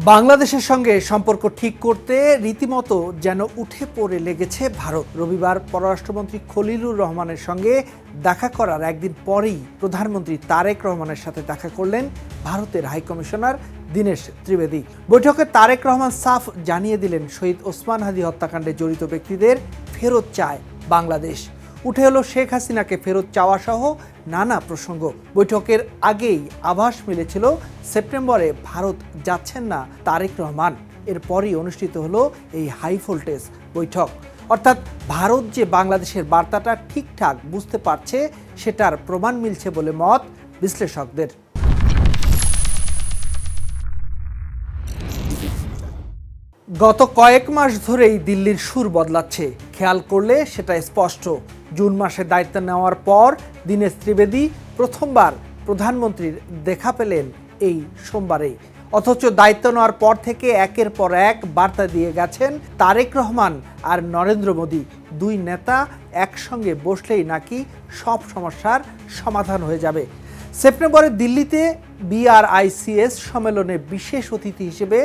বাংলাদেশের সঙ্গে সম্পর্ক ঠিক করতে রীতিমতো যেন উঠে পড়ে লেগেছে ভারত। রবিবার পররাষ্ট্রমন্ত্রী খলিলুর রহমানের সঙ্গে দেখা করার একদিন পরেই প্রধানমন্ত্রী তারেক রহমানের সাথে দেখা করলেন ভারতের হাইকমিশনার দীনেশ ত্রিবেদী। বৈঠকে তারেক রহমান সাফ জানিয়ে দিলেন, শহীদ ওসমান হাদি হত্যাকাণ্ডে জড়িত ব্যক্তিদের ফেরত চায় বাংলাদেশ। উঠে এলো শেখ হাসিনাকে ফেরত চাওয়া সহ নানা প্রসঙ্গ। বৈঠকের আগেই আভাস মিলেছিল সেপ্টেম্বরে ভারত যাচ্ছেন না তারেক রহমান। এরপরই অনুষ্ঠিত হলো এই হাই ভোল্টেজ বৈঠক। অর্থাৎ ভারত যে বাংলাদেশের বার্তাটা ঠিকঠাক বুঝতে পারছে সেটার প্রমাণ মিলছে বলে মত বিশ্লেষকদের। গত কয়েক মাস ধরেই দিল্লির সুর বদলাচ্ছে। খেয়াল করলে সেটা স্পষ্ট। জুন মাসে দায়িত্ব নেওয়ার পর দীনেশ ত্রিবেদী প্রথমবার প্রধানমন্ত্রীর দেখা পেলেন এই সোমবারেই। অথচ দায়িত্ব নেওয়ার পর থেকে একের পর এক বার্তা দিয়ে গেছেন তারেক রহমান আর নরেন্দ্র মোদী। দুই নেতা একসঙ্গে বসলেই নাকি সব সমস্যার সমাধান হয়ে যাবে। সেপ্টেম্বরে দিল্লিতে BRICS সম্মেলনে বিশেষ অতিথি হিসেবে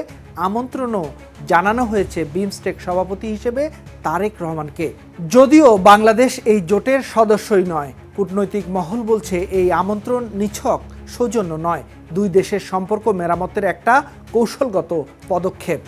আমন্ত্রণও জানানো হয়েছে বিমস্টেক সভাপতি হিসেবে তারেক রহমানকে। যদিও বাংলাদেশ এই জোটের সদস্যই নয়, কূটনৈতিক মহল বলছে এই আমন্ত্রণ নিছক সৌজন্য নয়, দুই দেশের সম্পর্ক মেরামতের একটা কৌশলগত পদক্ষেপ।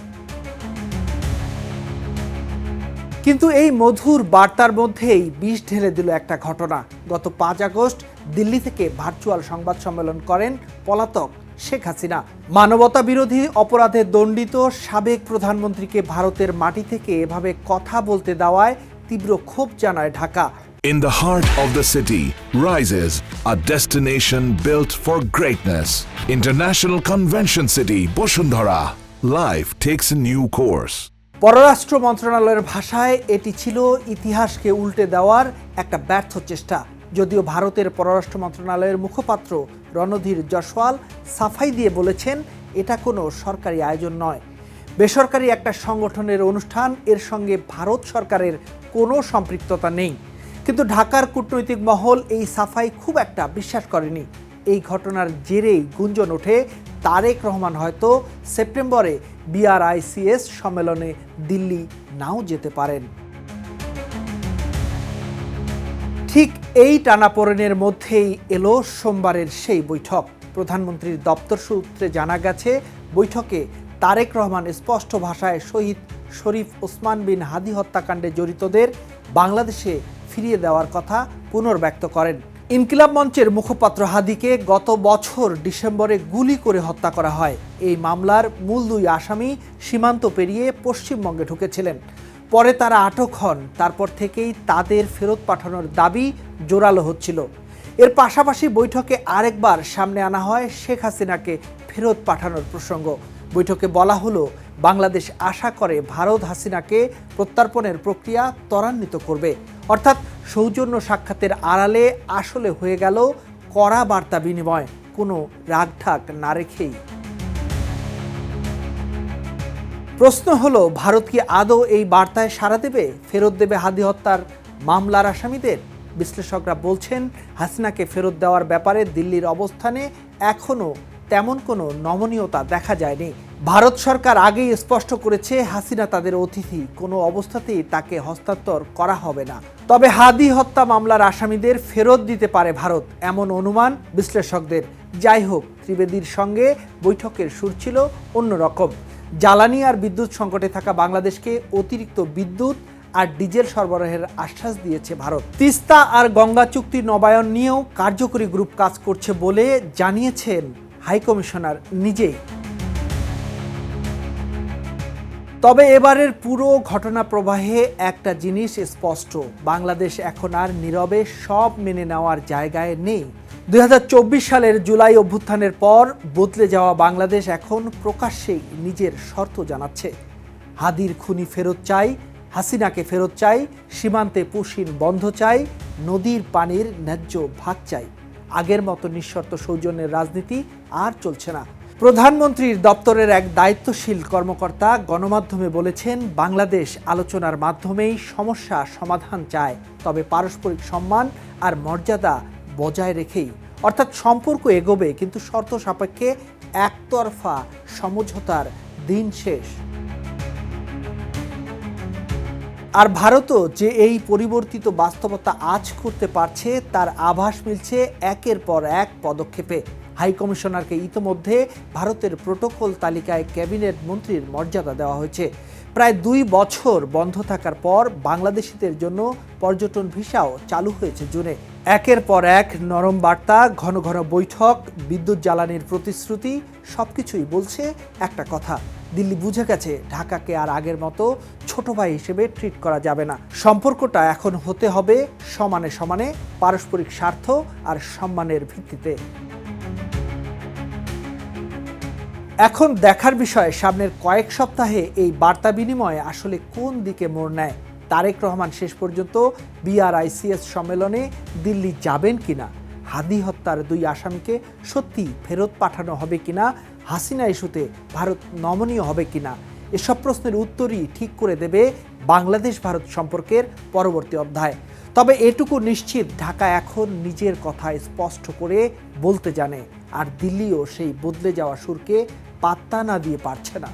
কিন্তু এই মধুর বার্তার মধ্যেই বিষ ঢেলে দিল একটা ঘটনা। গত 5 আগস্ট দিল্লি থেকে ভার্চুয়াল সংবাদ সম্মেলন করেন পলাতক শেখ হাসিনা। মানবতা বিরোধী অপরাধে দণ্ডিত সাবেক প্রধানমন্ত্রীকে ভারতের মাটি থেকে এভাবে কথা বলতে দেওয়ায় তীব্র ক্ষোভ জানায় Dhaka. In the heart of the city rises a destination built for greatness. International Convention City, Bosundhara. Life takes a new course. পররাষ্ট্র মন্ত্রণালয়ের ভাষায় এটি ছিল ইতিহাসকে উল্টে দেওয়ার একটা ব্যর্থ চেষ্টা। যদিও ভারতের পররাষ্ট্র মন্ত্রণালয়ের মুখপাত্র রণধীর জয়সওয়াল সাফাই দিয়ে বলেছেন, এটা কোনো সরকারি আয়োজন নয়, বেসরকারি একটা সংগঠনের অনুষ্ঠান, এর সঙ্গে ভারত সরকারের কোনো সম্পৃক্ততা নেই। কিন্তু ঢাকার কূটনৈতিক মহল এই সাফাই খুব একটা বিশ্বাস করেনি। এই ঘটনার জেরেই গুঞ্জন ওঠে তারেক রহমান হয়তো সেপ্টেম্বরে BRICS সম্মেলনে দিল্লি নাও যেতে পারেন। ঠিক এই টানাপোড়েনের মধ্যেই এলো সোমবারের সেই বৈঠক। প্রধানমন্ত্রীর দপ্তর সূত্রে জানা গেছে, বৈঠকে তারেক রহমান স্পষ্ট ভাষায় শহীদ শরীফ ওসমান বিন হাদি হত্যাকাণ্ডে জড়িতদের বাংলাদেশে ফিরিয়ে দেওয়ার কথা পুনর্ব্যক্ত করেন। ইনকিলাব মঞ্চের মুখপাত্র হাদিকে গত বছর ডিসেম্বরে গুলি করে হত্যা করা হয়। এই মামলার মূল 2 আসামি সীমান্ত পেরিয়ে পশ্চিমবঙ্গে ঢুকেছিলেন। পরে তারা আটক হন। তারপর থেকেই তাদের ফেরত পাঠানোর দাবি জোরালো হচ্ছিল। এর পাশাপাশি বৈঠকে আরেকবার সামনে আনা হয় শেখ হাসিনাকে ফেরত পাঠানোর প্রসঙ্গ। বৈঠকে বলা হলো, বাংলাদেশ আশা করে ভারত হাসিনাকে প্রত্যর্পণের প্রক্রিয়া ত্বরান্বিত করবে। অর্থাৎ সৌজন্য সাক্ষাতের আড়ালে আসলে হয়ে গেল কড়া বার্তা বিনিময়, কোনো রাগঢাক না রেখেই। প্রশ্ন হলো, ভারত কি আদৌ এই বার্তায় সাড়া দেবে, ফেরত দেবে হাদি হত্যার মামলার আসামিদের? বিশ্লেষকরা বলছেন, হাসিনাকে ফেরত দেওয়ার ব্যাপারে দিল্লির অবস্থানে এখনও তেমন কোনো নমনীয়তা দেখা যায়নি। ভারত সরকার আগেই স্পষ্ট করেছে, হাসিনা তাদের অতিথি, কোনো অবস্থাতেই তাকে হস্তান্তর করা হবে না। তবে হাদি হত্যা মামলার আসামিদের ফেরত দিতে পারে ভারত, এমন অনুমান বিশ্লেষকদের। যাই হোক, ত্রিবেদীর সঙ্গে বৈঠকের সুর ছিল অন্যরকম। জ্বালানি আর বিদ্যুৎ সংকটে থাকা বাংলাদেশকে অতিরিক্ত বিদ্যুৎ আর ডিজেল সরবরাহের আশ্বাস দিয়েছে ভারত। তিস্তা আর গঙ্গা চুক্তি নবায়ন নিয়েও কার্যকরী গ্রুপ কাজ করছে বলে জানিয়েছেন হাইকমিশনার নিজেই। তবে এবারের পুরো ঘটনা প্রবাহে একটা জিনিস স্পষ্ট, বাংলাদেশ এখন আর নীরবে সব মেনে নেওয়ার জায়গায় নেই। 2024 সালের জুলাই অভ্যুত্থানের পর বদলে যাওয়া বাংলাদেশ এখন প্রকাশ্যেই নিজের শর্ত জানাচ্ছে। হাদির খুনি ফেরত চাই, হাসিনাকে ফেরত চাই, সীমান্তে পুশিন বন্ধ চাই, নদীর পানির ন্যায্য ভাগ চাই। আগের মতো নিঃশর্ত সৌজন্যের রাজনীতি আর চলছে না। প্রধানমন্ত্রীর দপ্তরের এক দায়িত্বশীল কর্মকর্তা গণমাধ্যমে বলেছেন, বাংলাদেশ আলোচনার মাধ্যমেই সমস্যা সমাধান চায়, তবে পারস্পরিক সম্মান আর মর্যাদা বজায় রেখেই। অর্থাৎ সম্পর্ক এগোবে, কিন্তু শর্ত সাপেক্ষে একতরফা সমঝোতার দিন শেষ। আর ভারতও যে এই পরিবর্তিত বাস্তবতা আজ করতে পারছে তার আভাস মিলছে একের পর এক পদক্ষেপে। হাই কমিশনারকে ইতোমধ্যে ভারতের প্রোটোকল তালিকায় ক্যাবিনেট মন্ত্রীর মর্যাদা দেওয়া হয়েছে। প্রায় 2 বছর বন্ধ থাকার পর বাংলাদেশিদের জন্য পর্যটন ভিসাও চালু হয়েছে জুনে। একের পর এক নরম বার্তা, ঘন ঘন বৈঠক, বিদ্যুৎ জ্বালানির প্রতিশ্রুতি, সবকিছুই বলছে একটা কথা, দিল্লি বুঝে গেছে ঢাকাকে আর আগের মতো ছোট ভাই হিসেবে ট্রিট করা যাবে না। সম্পর্কটা এখন হতে হবে সমানে সমানে, পারস্পরিক স্বার্থ আর সম্মানের ভিত্তিতে। এখন দেখার বিষয় সামনের কয়েক সপ্তাহে এই বার্তা বিনিময়ে আসলে কোন দিকে মোড় নেয়। তারেক রহমান শেষ পর্যন্ত BRICS সম্মেলনে দিল্লি যাবেন কিনা, হাদি হত্যার 2 আসামিকে সত্যি ফেরত পাঠানো হবে কিনা, হাসিনা ইস্যুতে ভারত নমনীয় হবে কিনা, এসব প্রশ্নের উত্তরই ঠিক করে দেবে বাংলাদেশ ভারত সম্পর্কের পরবর্তী অধ্যায়। তবে এটুকু নিশ্চিত, ঢাকা এখন নিজের কথা স্পষ্ট করে বলতে জানে, আর দিল্লিও সেই বদলে যাওয়া সুরকে পাত্তা না দিয়ে পারছে না।